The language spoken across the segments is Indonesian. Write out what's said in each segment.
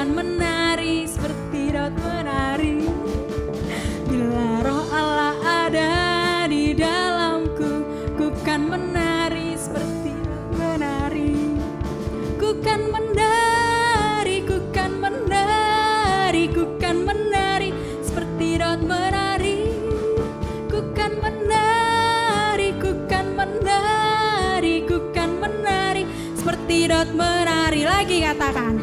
kan menari seperti Daud menari. Bila roh Allah ada di dalamku, ku kan menari seperti Daud menari. Ku kan menari, ku kan menari, ku kan menari seperti Daud menari. Ku kan menari, ku kan menari, ku kan menari seperti Daud menari. Lagi katakan,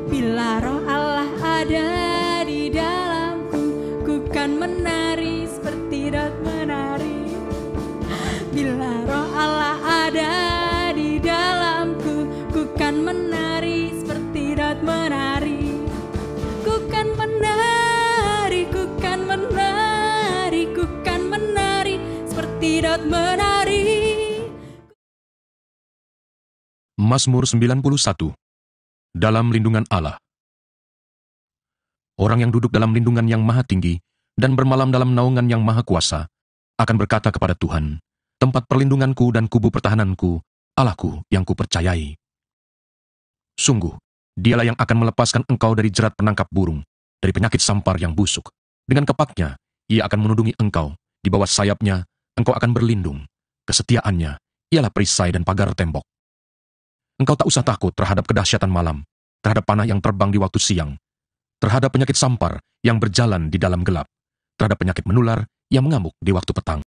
bila roh Allah ada di dalamku, ku kan menari seperti Daud menari. Bila roh Allah ada di dalamku, ku kan menari seperti Daud menari. Ku kan menari, ku kan menari, ku kan menari seperti Daud menari. Mazmur 91. Dalam lindungan Allah. Orang yang duduk dalam lindungan yang maha tinggi dan bermalam dalam naungan yang maha kuasa akan berkata kepada Tuhan, tempat perlindunganku dan kubu pertahananku, Allahku yang kupercayai. Sungguh, dialah yang akan melepaskan engkau dari jerat penangkap burung, dari penyakit sampar yang busuk. Dengan kepaknya, ia akan menudungi engkau. Di bawah sayapnya, engkau akan berlindung. Kesetiaannya, ialah perisai dan pagar tembok. Engkau tak usah takut terhadap kedahsyatan malam, terhadap panah yang terbang di waktu siang, terhadap penyakit sampar yang berjalan di dalam gelap, terhadap penyakit menular yang mengamuk di waktu petang.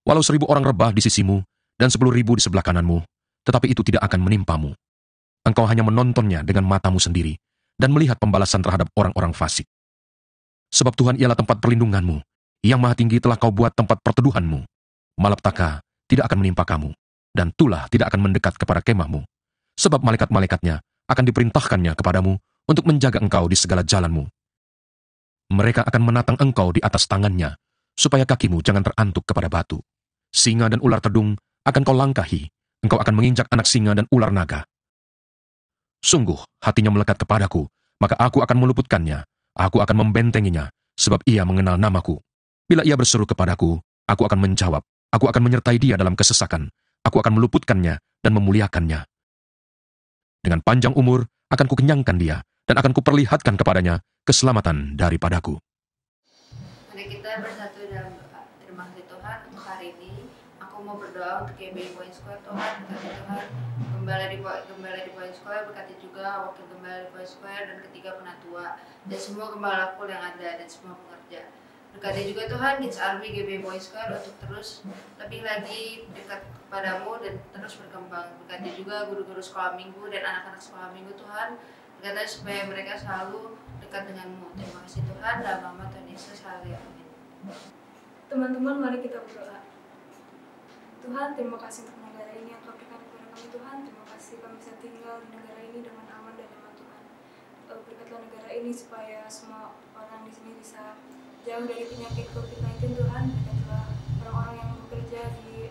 Walau 1000 orang rebah di sisimu dan 10.000 di sebelah kananmu, tetapi itu tidak akan menimpamu. Engkau hanya menontonnya dengan matamu sendiri dan melihat pembalasan terhadap orang-orang fasik. Sebab Tuhan ialah tempat perlindunganmu, yang maha tinggi telah kau buat tempat perteduhanmu. Malapetaka tidak akan menimpa kamu, dan tulah tidak akan mendekat kepada kemahmu. Sebab malaikat-malaikatnya akan diperintahkannya kepadamu untuk menjaga engkau di segala jalanmu. Mereka akan menatang engkau di atas tangannya, supaya kakimu jangan terantuk kepada batu. Singa dan ular tedung akan kau langkahi, engkau akan menginjak anak singa dan ular naga. Sungguh, hatinya melekat kepadaku, maka aku akan meluputkannya, aku akan membentenginya, sebab ia mengenal namaku. Bila ia berseru kepadaku, aku akan menjawab, aku akan menyertai dia dalam kesesakan, aku akan meluputkannya dan memuliakannya. Dengan panjang umur akan kukenyangkan dia, dan akan kuperlihatkan kepadanya keselamatan daripadaku. Mari kita bersatu dalam doa. Terima kasih Tuhan untuk hari ini. Aku mau berdoa untuk GBI Point Square. Tuhan, berkati Tuhan gembala di Point Square, berkati juga wakil gembala di Point Square dan ketiga penatua dan semua gembala full yang ada dan semua pekerja. Berkati juga Tuhan Kids Army GBI Point Square untuk terus lebih lagi dekat kepadamu dan terus berkembang. Berkati juga guru-guru sekolah minggu dan anak-anak sekolah minggu Tuhan. Berkati supaya mereka selalu dekat denganmu. Terima kasih Tuhan, dalam nama Tuhan Yesus, haleluya, amin. Teman-teman, mari kita berdoa. Tuhan, terima kasih untuk negara ini yang Kau berikan kepada kami Tuhan. Terima kasih kami bisa tinggal di negara ini dengan aman dan nyaman Tuhan. Berkatlah negara ini supaya semua orang di sini bisa jauh dari penyakit COVID-19 Tuhan. Berkatlah orang-orang yang bekerja di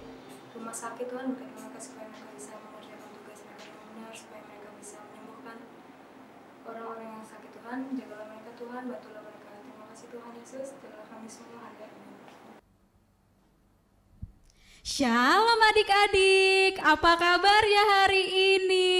rumah sakit Tuhan. Berkatlah mereka supaya mereka bisa mengerjakan tugas mereka dengan benar, supaya mereka bisa menyembuhkan orang-orang yang sakit Tuhan. Jagalah mereka Tuhan, bantulah mereka. Terima kasih Tuhan Yesus, jagalah kami semua hari ini. Shalom adik-adik, apa kabar ya hari ini?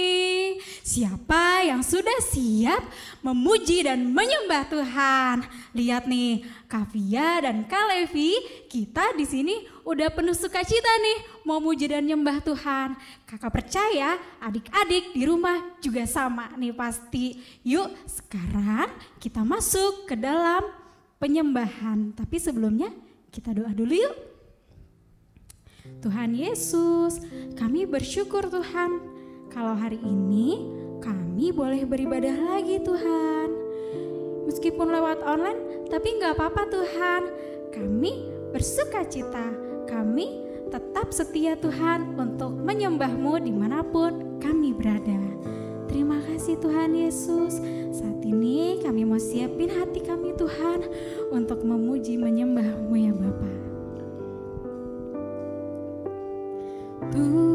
Siapa yang sudah siap memuji dan menyembah Tuhan? Lihat nih, Kavia dan Kak Levi, kita di sini udah penuh sukacita nih mau muji dan nyembah Tuhan. Kakak percaya adik-adik di rumah juga sama nih pasti. Yuk sekarang kita masuk ke dalam penyembahan. Tapi sebelumnya kita doa dulu yuk. Tuhan Yesus, kami bersyukur Tuhan kalau hari ini kami boleh beribadah lagi Tuhan. Meskipun lewat online, tapi gak apa-apa Tuhan. Kami bersukacita, kami tetap setia Tuhan untuk menyembah-Mu dimanapun kami berada. Terima kasih Tuhan Yesus. Saat ini kami mau siapin hati kami Tuhan untuk memuji menyembah-Mu ya Bapa. Tuhan,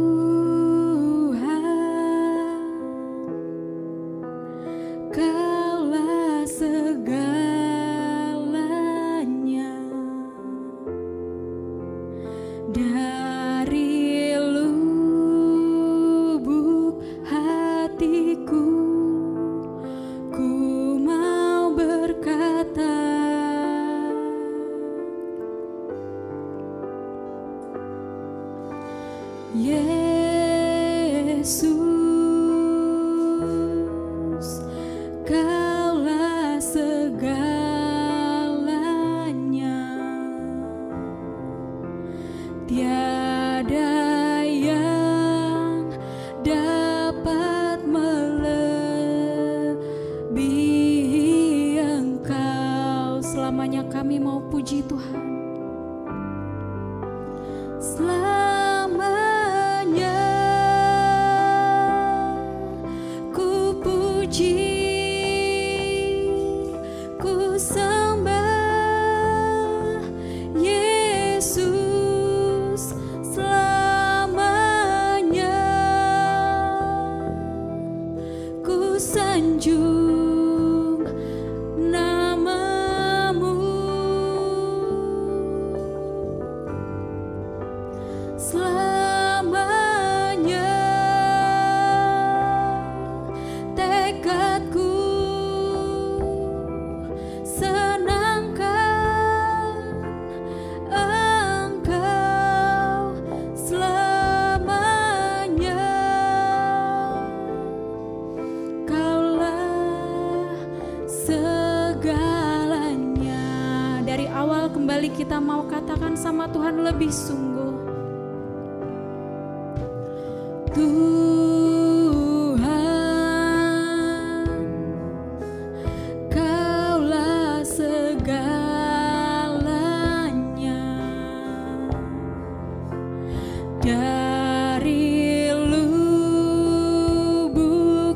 Kaulah segalanya. Dari lubuk hatiku ku Yesus, Kaulah segalanya, tiada yang dapat melebihi Engkau. Selamanya kami mau puji Tuhan. Selamanya ku puji, ku sembah Yesus. Selamanya ku sanjung namamu. Selamanya tekadku senangkan Engkau. Selamanya Kaulah segalanya. Dari awal kembali kita mau katakan sama Tuhan lebih sungguh. Tuhan, Kaulah segalanya. Dari lubuk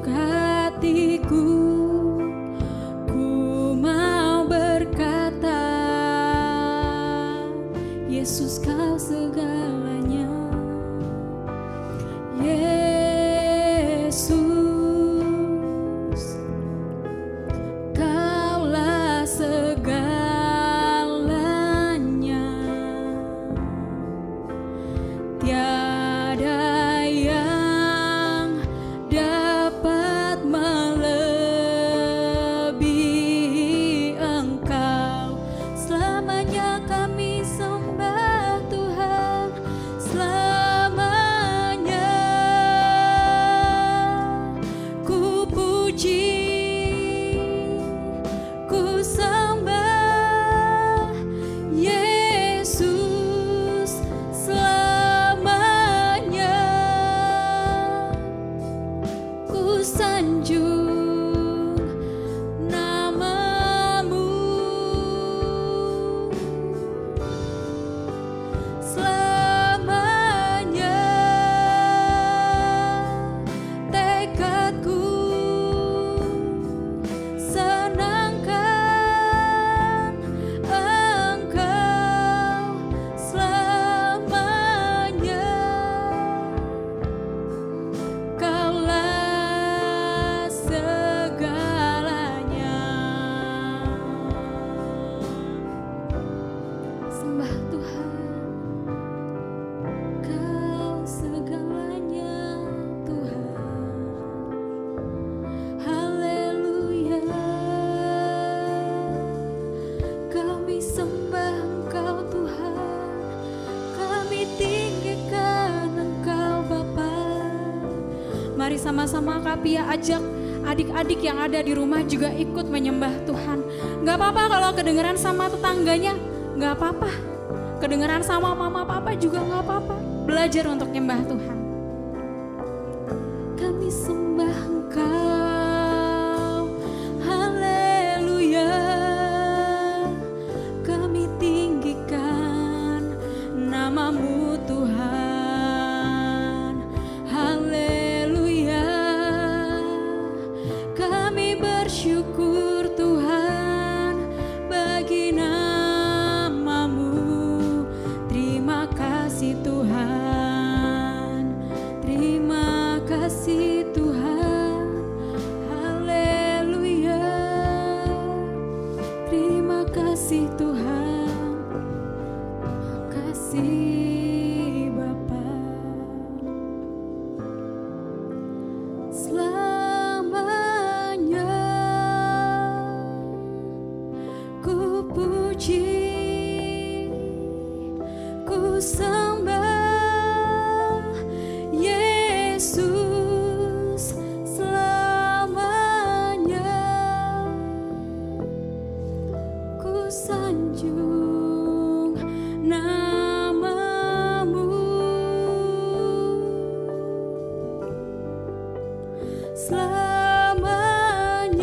hatiku ku mau berkata, Yesus Kau segalanya. Yesus, Kaulah segalanya, tiada yang dapat melebihi Engkau. Selamanya kami sembah Tuhan, selamanya ku puji, ku sembah Yesus. Selamanya ku sanjung namamu. Selamanya tekadku senangkan Engkau. Selamanya Kaulah segalanya. Sembah Tuhan, Kau segalanya Tuhan. Haleluya, kami sembah Engkau Tuhan, kami tinggikan Engkau Bapa. Mari sama-sama Kapia ajak adik-adik yang ada di rumah juga ikut menyembah Tuhan. Gak apa-apa kalau kedengeran sama tetangganya, gak apa-apa. Kedengeran sama mama papa juga gak apa-apa. Belajar untuk nyembah Tuhan. Kami sembah Engkau, haleluya. Kami tinggikan namamu Tuhan, haleluya. Kami bersyukur Tuhan bagi namamu. Terima kasih Tuhan, terima kasih Tuhan. selamanya.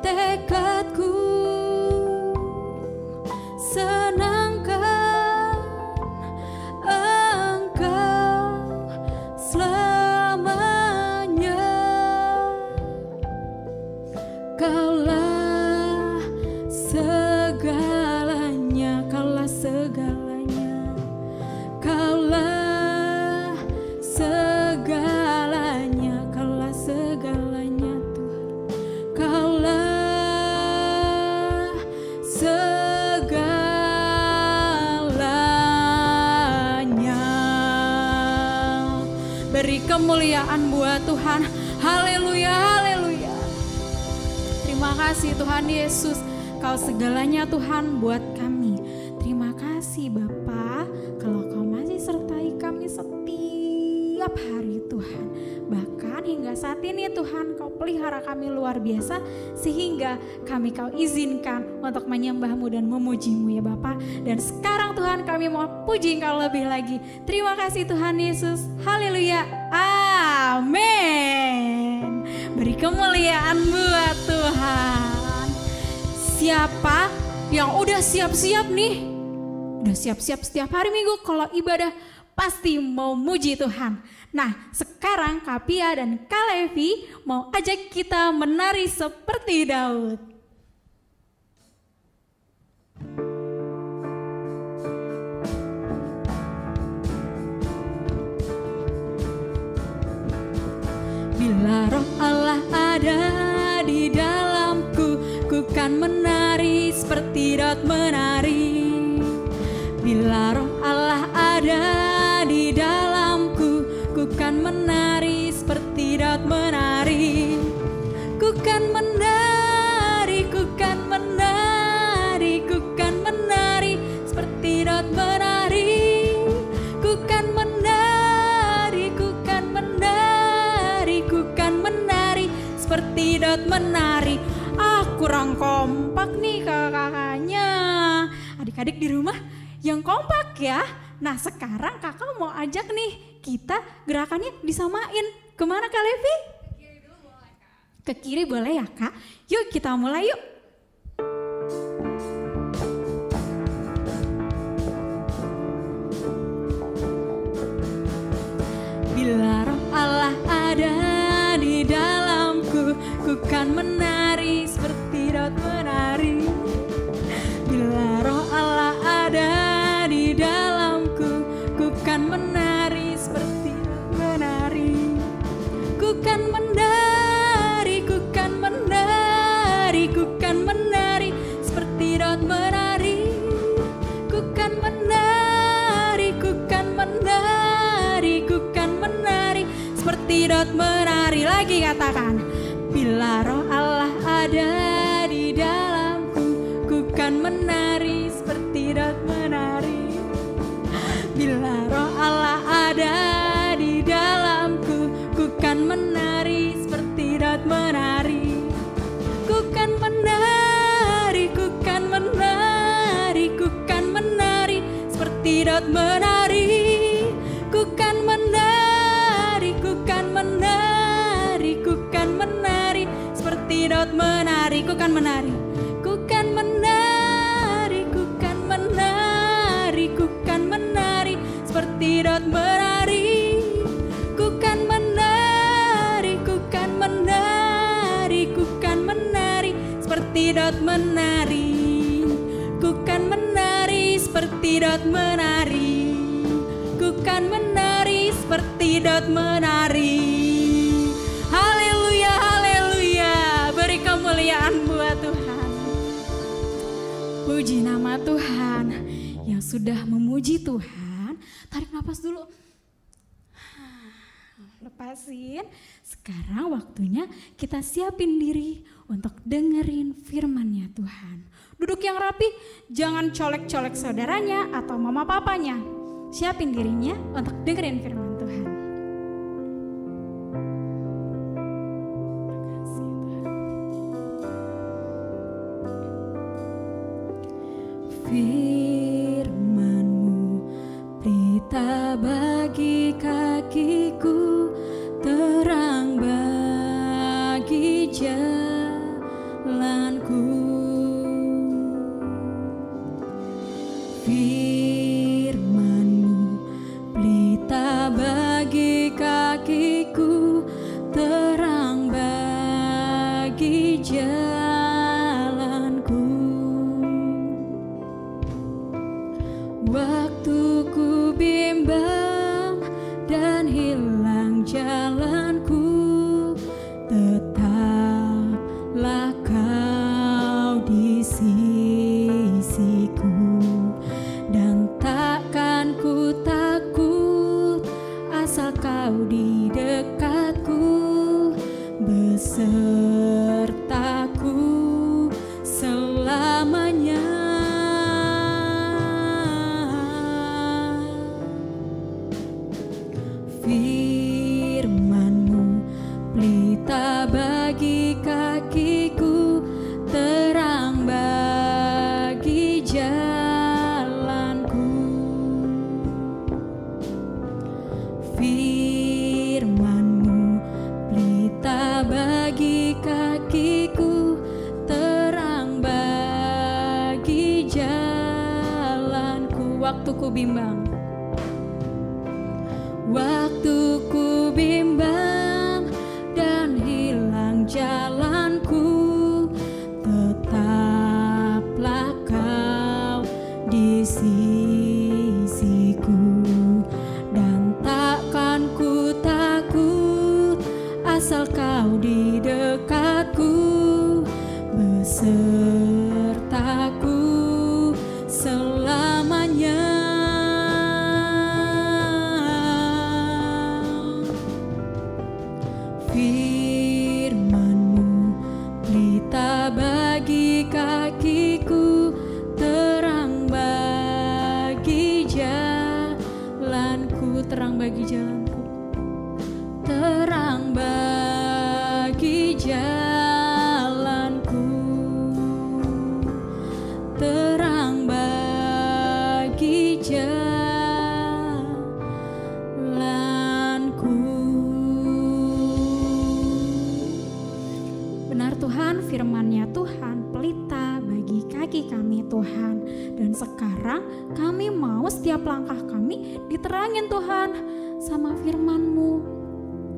Tekadku senangkan Engkau selamanya. Kaulah segalanya, kaulah segalanya, kaulah segalanya, kaulah segalanya Tuhan, kaulah segalanya. Beri kemuliaan buat Tuhan. Haleluya, haleluya. Terima kasih Tuhan Yesus, Kau segalanya Tuhan buat kami. Terima kasih Bapa, kalau Kau masih sertai kami setiap hari Tuhan. Bahkan hingga saat ini Tuhan, Kau pelihara kami luar biasa, sehingga kami Kau izinkan untuk menyembah-Mu dan memuji-Mu ya Bapa. Dan sekarang Tuhan kami mau puji Engkau lebih lagi. Terima kasih Tuhan Yesus. Haleluya. Amin. Beri kemuliaan buat Tuhan. Siapa yang udah siap-siap nih? Udah siap-siap setiap hari Minggu kalau ibadah pasti mau muji Tuhan. Nah, sekarang Kak Pia dan Kak Levi mau ajak kita menari seperti Daud. Bila roh Allah ada di dalamku, ku kan menari seperti Daud menari. Bila roh Allah ada di dalamku, ku kan menari seperti Daud menari. Ku kan menari, ku kan menari, ku kan menari seperti Daud menari. Ku kan menari, ku kan menari, ku kan menari seperti Daud menari. Kurang kompak nih kakak-kakaknya. Adik-adik di rumah yang kompak ya. Nah sekarang kakak mau ajak nih kita gerakannya disamain. Kemana Kak Levi? Ke kiri dulu boleh Kak. Ke kiri boleh ya Kak. Yuk kita mulai yuk. Bila roh Allah ada di dalamku, ku kan menari seperti Daud menari. Bila roh Allah ada di dalamku, ku kan menari seperti Daud menari. Ku kan menari, ku kan menari, ku kan menari seperti Daud menari. Ku kan menari, ku kan menari, ku kan menari seperti Daud menari. Lagi katakan, bila roh Allah ada di dalamku, ku kan menari seperti Daud menari. Bila roh Allah ada di dalamku, ku kan menari seperti Daud menari. Ku kan menari, ku kan menari, ku kan menari seperti Daud menari. Ku kan menari, ku kan menari, ku kan menari seperti Daud menari. Ku kan menari, ku kan menari, ku kan menari, ku kan menari seperti Daud menari. Ku kan menari, ku kan menari, ku kan menari seperti Daud menari. Ku kan menari seperti Daud menari. Ku kan menari seperti Daud menari. Haleluya, haleluya. Beri kemuliaan buat Tuhan. Puji nama Tuhan. Yang sudah memuji Tuhan, tarik nafas dulu. Lepasin. Sekarang waktunya kita siapin diri untuk dengerin firman-Nya Tuhan. Duduk yang rapi, jangan colek-colek saudaranya atau mama papanya. Siapin dirinya untuk dengerin firman Tuhan. Firman-Mu berita bagi kakiku, Firman-Mu pelita bagi kakiku, terang bagi jalanku. Firman-Mu pelita bagi kakiku, terang bagi jalanku. Waktu ku bimbang, waktu ku bimbang dan hilang jalanku, tetaplah Kau di sisiku, dan takkan ku takut asal Kau di dekatku, besertaku selamanya. Firman-Mu pelita bagi kakiku, terang bagi jalanku, terang bagi jalanku, terang bagi jalanku, terang bagi jalanku. Benar Tuhan, firman-Nya Tuhan pelita bagi kaki kami Tuhan. Dan sekarang kami mau setiap langkah kami diterangin Tuhan sama firman-Mu.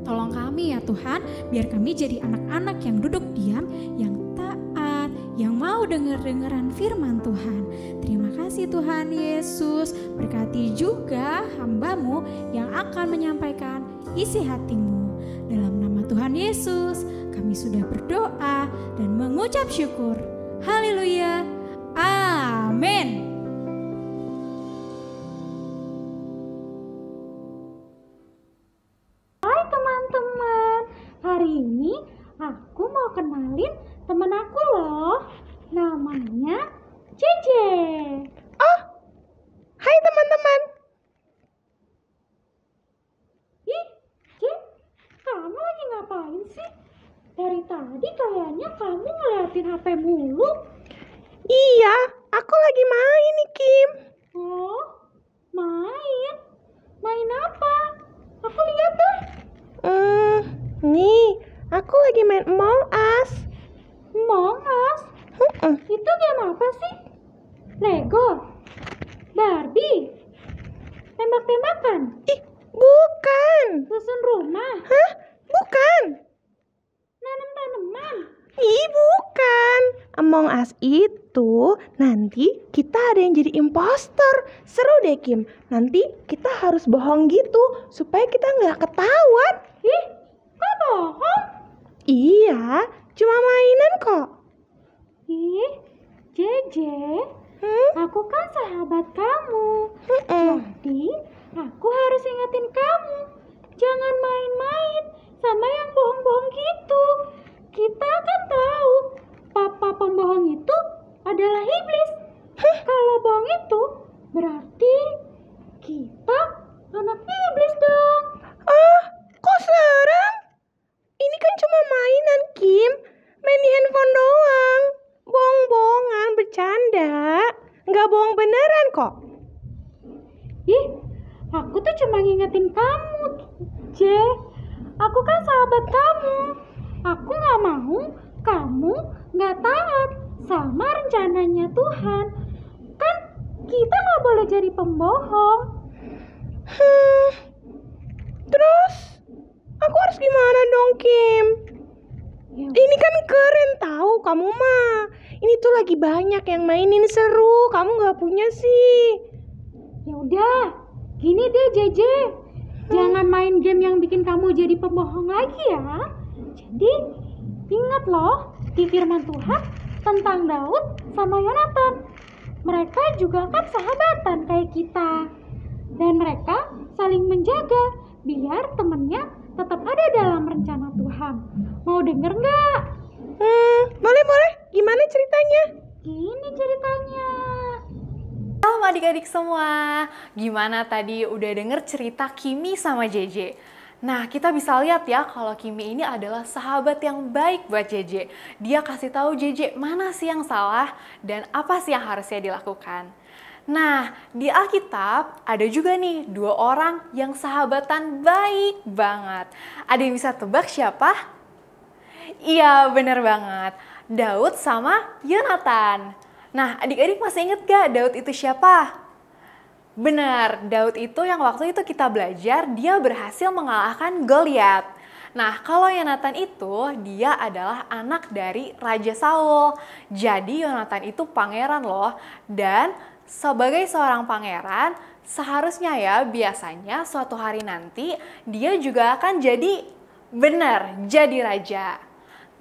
Tolong kami ya Tuhan, biar kami jadi anak-anak yang duduk diam, yang taat, yang mau dengar-dengaran firman Tuhan. Terima kasih Tuhan Yesus. Berkati juga hamba-Mu yang akan menyampaikan isi hati-Mu. Dalam nama Tuhan Yesus kami sudah berdoa dan mengucap syukur. Haleluya. Amin. Hai teman-teman, hari ini aku mau kenalin teman aku loh. Namanya Jeje. Oh, hai teman-teman. Ih, Je, kamu lagi ngapain sih? Dari tadi kayaknya kamu ngeliatin HP mulu. Iya, aku lagi main nih, Kim. Oh, main? Main apa? Aku lihat deh. Nih, aku lagi main Among Us. Among Us? Itu game apa sih? Lego? Barbie? Tembak-tembakan? Ih, bukan. Susun rumah? Hah? Bukan. Nanam-tanaman? Ih, bukan. Among Us itu nanti kita ada yang jadi impostor. Seru deh, Kim. Nanti kita harus bohong gitu supaya kita nggak ketahuan. Ih, kok bohong? Iya, cuma mainan kok. Ih, Jeje, aku kan sahabat kamu. Jadi, aku harus ingetin kamu. Jangan main-main sama yang bohong-bohong gitu. Kita kan tahu, papa pembohong itu adalah iblis. Kalau bohong itu, berarti kita anak iblis dong. Ah, kok serem? Ini kan cuma mainan, Kim. Main di handphone doang. Bohong-bohongan, bercanda. Nggak bohong beneran kok. Ih, aku tuh cuma ngingetin kamu, Je. Aku kan sahabat kamu. Aku gak mau kamu gak taat sama rencananya Tuhan. Kan kita gak boleh jadi pembohong. Terus, aku harus gimana dong, Kim? Ya, Ini kan keren tahu kamu mah. Ini tuh lagi banyak yang mainin seru. Kamu nggak punya sih. ya udah, gini deh Jeje. Jangan main game yang bikin kamu jadi pembohong lagi ya. Jadi ingat loh di firman Tuhan tentang Daud sama Yonatan. Mereka juga kan sahabatan kayak kita. Dan mereka saling menjaga biar temennya tetap ada dalam rencana Tuhan. Mau denger nggak? Boleh. Gimana ceritanya? Gini ceritanya. Halo adik-adik semua, gimana tadi udah denger cerita Kimi sama JJ? Nah, kita bisa lihat ya kalau Kimi ini adalah sahabat yang baik buat JJ. Dia kasih tahu JJ mana sih yang salah dan apa sih yang harusnya dilakukan. Nah, di Alkitab ada juga nih 2 orang yang sahabatan baik banget. Ada yang bisa tebak siapa? Iya, bener banget. Daud sama Yonatan. Nah, adik-adik masih inget gak Daud itu siapa? Benar, Daud itu yang waktu itu kita belajar dia berhasil mengalahkan Goliat. Nah, kalau Yonatan itu dia adalah anak dari Raja Saul. Jadi Yonatan itu pangeran loh. Dan sebagai seorang pangeran, seharusnya ya biasanya suatu hari nanti dia juga akan jadi raja.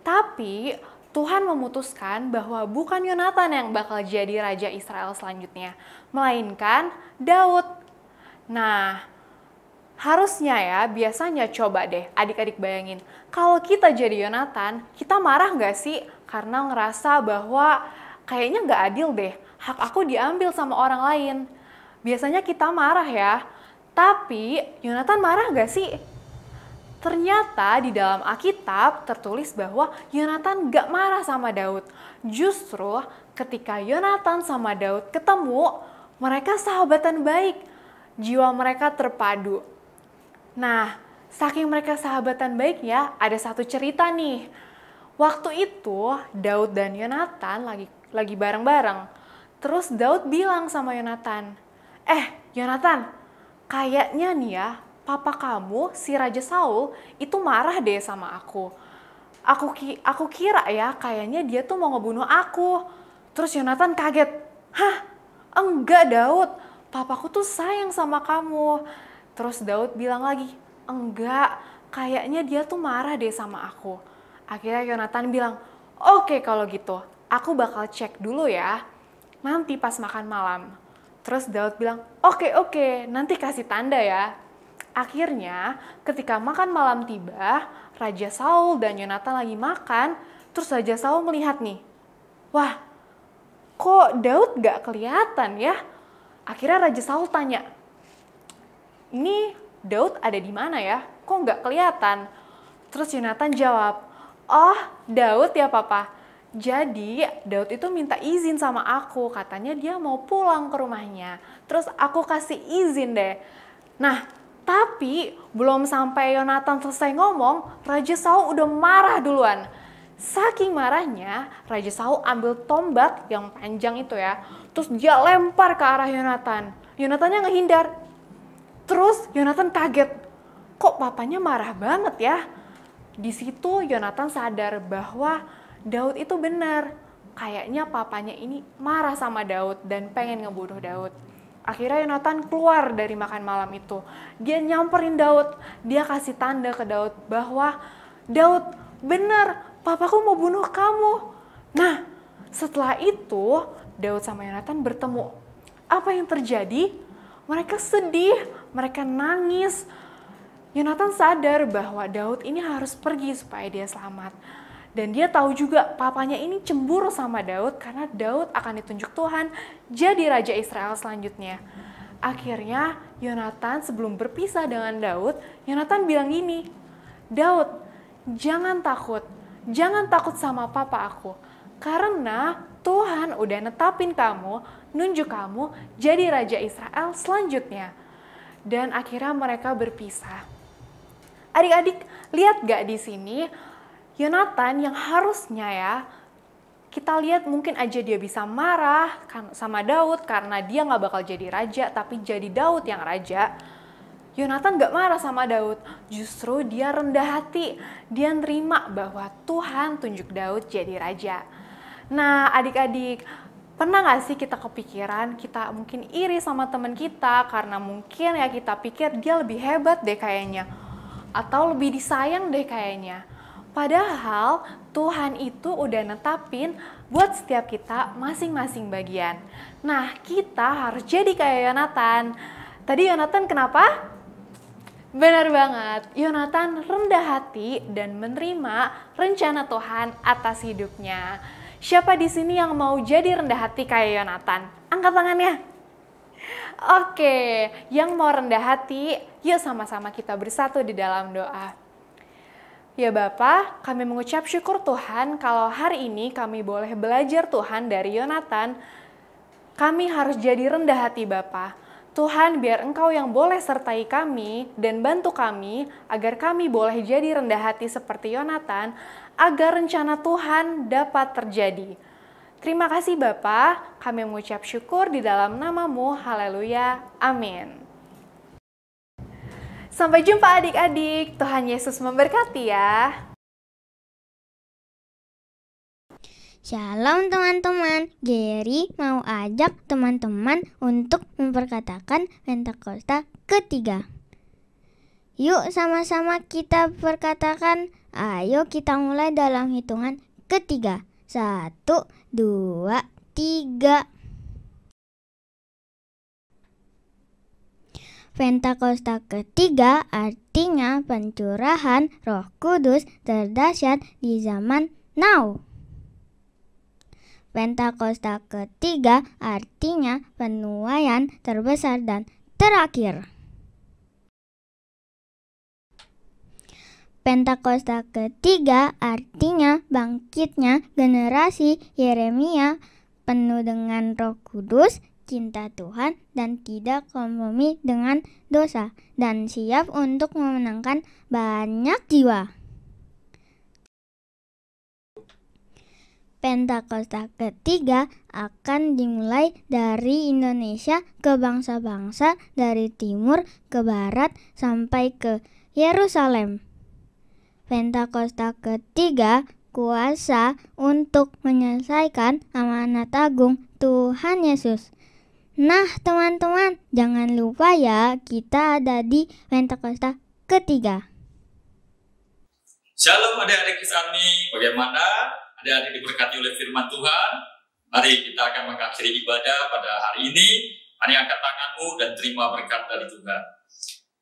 Tapi Tuhan memutuskan bahwa bukan Yonatan yang bakal jadi raja Israel selanjutnya, melainkan Daud. Nah, harusnya ya, biasanya coba deh adik-adik bayangin, kalau kita jadi Yonatan, kita marah nggak sih? Karena ngerasa bahwa kayaknya nggak adil deh, hak aku diambil sama orang lain. Biasanya kita marah ya, tapi Yonatan marah nggak sih? Ternyata di dalam Alkitab tertulis bahwa Yonatan gak marah sama Daud. Justru ketika Yonatan sama Daud ketemu, mereka sahabatan baik. Jiwa mereka terpadu. Nah, saking mereka sahabatan baiknya, ada satu cerita nih. Waktu itu Daud dan Yonatan lagi bareng-bareng. Terus Daud bilang sama Yonatan, Yonatan, kayaknya nih ya, papa kamu, si Raja Saul, itu marah deh sama aku. Aku kira ya, kayaknya dia tuh mau ngebunuh aku. Terus Yonatan kaget. Hah? Enggak Daud, papaku tuh sayang sama kamu. Terus Daud bilang lagi, enggak, kayaknya dia tuh marah deh sama aku. Akhirnya Yonatan bilang, oke kalau gitu, aku bakal cek dulu ya, nanti pas makan malam. Terus Daud bilang, oke, nanti kasih tanda ya. Akhirnya ketika makan malam tiba, Raja Saul dan Yonatan lagi makan, terus Raja Saul melihat nih, wah kok Daud gak kelihatan ya? Akhirnya Raja Saul tanya, ini Daud ada di mana ya? Kok gak kelihatan? Terus Yonatan jawab, oh Daud ya papa. Jadi Daud itu minta izin sama aku, katanya dia mau pulang ke rumahnya. Terus aku kasih izin deh. Nah, tapi belum sampai Yonatan selesai ngomong, Raja Saul udah marah duluan. Saking marahnya, Raja Saul ambil tombak yang panjang itu ya, terus dia lempar ke arah Yonatan. Yonatannya ngehindar. Terus Yonatan kaget, kok papanya marah banget ya? Di situ Yonatan sadar bahwa Daud itu benar. Kayaknya papanya ini marah sama Daud dan pengen ngebunuh Daud. Akhirnya Yonatan keluar dari makan malam itu. Dia nyamperin Daud. Dia kasih tanda ke Daud bahwa Daud, benar, papaku mau bunuh kamu. Nah, setelah itu Daud sama Yonatan bertemu. Apa yang terjadi? Mereka sedih, mereka nangis. Yonatan sadar bahwa Daud ini harus pergi supaya dia selamat. Dan dia tahu juga papanya ini cemburu sama Daud karena Daud akan ditunjuk Tuhan jadi Raja Israel selanjutnya. Akhirnya Yonatan sebelum berpisah dengan Daud, Yonatan bilang gini, Daud, jangan takut sama papa aku. Karena Tuhan udah netapin kamu, nunjuk kamu jadi Raja Israel selanjutnya. Dan akhirnya mereka berpisah. Adik-adik, lihat gak di sini? Yonatan yang harusnya ya, kita lihat mungkin aja dia bisa marah sama Daud karena dia gak bakal jadi raja, tapi jadi Daud yang raja. Yonatan gak marah sama Daud, justru dia rendah hati. Dia nerima bahwa Tuhan tunjuk Daud jadi raja. Nah adik-adik, pernah gak sih kita kepikiran, kita mungkin iri sama teman kita karena mungkin ya kita pikir dia lebih hebat deh kayaknya. Atau lebih disayang deh kayaknya. Padahal Tuhan itu udah netapin buat setiap kita masing-masing bagian. Nah, kita harus jadi kayak Yonatan. Tadi Yonatan kenapa? Benar banget, Yonatan rendah hati dan menerima rencana Tuhan atas hidupnya. Siapa di sini yang mau jadi rendah hati kayak Yonatan? Angkat tangannya. Oke, yang mau rendah hati, yuk sama-sama kita bersatu di dalam doa. Ya Bapa, kami mengucap syukur Tuhan kalau hari ini kami boleh belajar Tuhan dari Yonatan. Kami harus jadi rendah hati Bapa. Tuhan, biar Engkau yang boleh sertai kami dan bantu kami agar kami boleh jadi rendah hati seperti Yonatan, agar rencana Tuhan dapat terjadi. Terima kasih Bapa, kami mengucap syukur di dalam nama-Mu. Haleluya. Amin. Sampai jumpa adik-adik. Tuhan Yesus memberkati ya. Shalom teman-teman, Geri mau ajak teman-teman untuk memperkatakan Pentakosta ketiga. Yuk sama-sama kita perkatakan, ayo kita mulai dalam hitungan ketiga. 1, 2, 3. Pentakosta ketiga artinya pencurahan Roh Kudus terdahsyat di zaman now. Pentakosta ketiga artinya penuaian terbesar dan terakhir. Pentakosta ketiga artinya bangkitnya generasi Yeremia penuh dengan Roh Kudus, cinta Tuhan, dan tidak kompromi dengan dosa, dan siap untuk memenangkan banyak jiwa. Pentakosta ketiga akan dimulai dari Indonesia ke bangsa-bangsa dari timur ke barat sampai ke Yerusalem. Pentakosta ketiga kuasa untuk menyelesaikan amanat agung Tuhan Yesus. Nah teman-teman, jangan lupa ya, kita ada di Pentakosta ketiga. Shalom adik-adik kami, bagaimana? Adik-adik diberkati oleh firman Tuhan. Mari kita akan mengakhiri ibadah pada hari ini. Mari angkat tanganmu dan terima berkat dari Tuhan.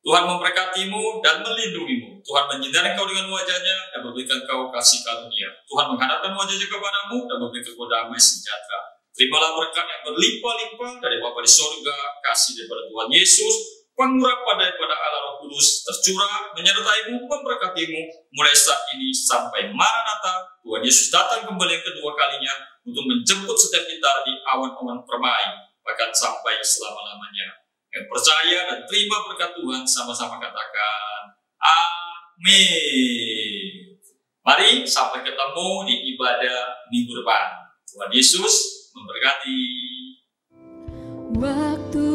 Tuhan memberkatimu dan melindungimu. Tuhan menyinari engkau dengan wajahnya dan memberikan engkau kasih karunia. Tuhan menghadapkan wajahnya kepadamu dan memberikan engkau damai sejahtera. Terimalah berkat yang berlimpah-limpah dari Bapa di surga, kasih daripada Tuhan Yesus, pengurapan daripada Allah Roh Kudus tercurah menyertaimu, memberkatimu mulai saat ini sampai Maranatha. Tuhan Yesus datang kembali yang kedua kalinya untuk menjemput setiap kita di awan-awan permai, bahkan sampai selama-lamanya. Yang percaya dan terima berkat Tuhan sama-sama katakan amin. Mari sampai ketemu di ibadah minggu depan. Tuhan Yesus memberkati. Waktu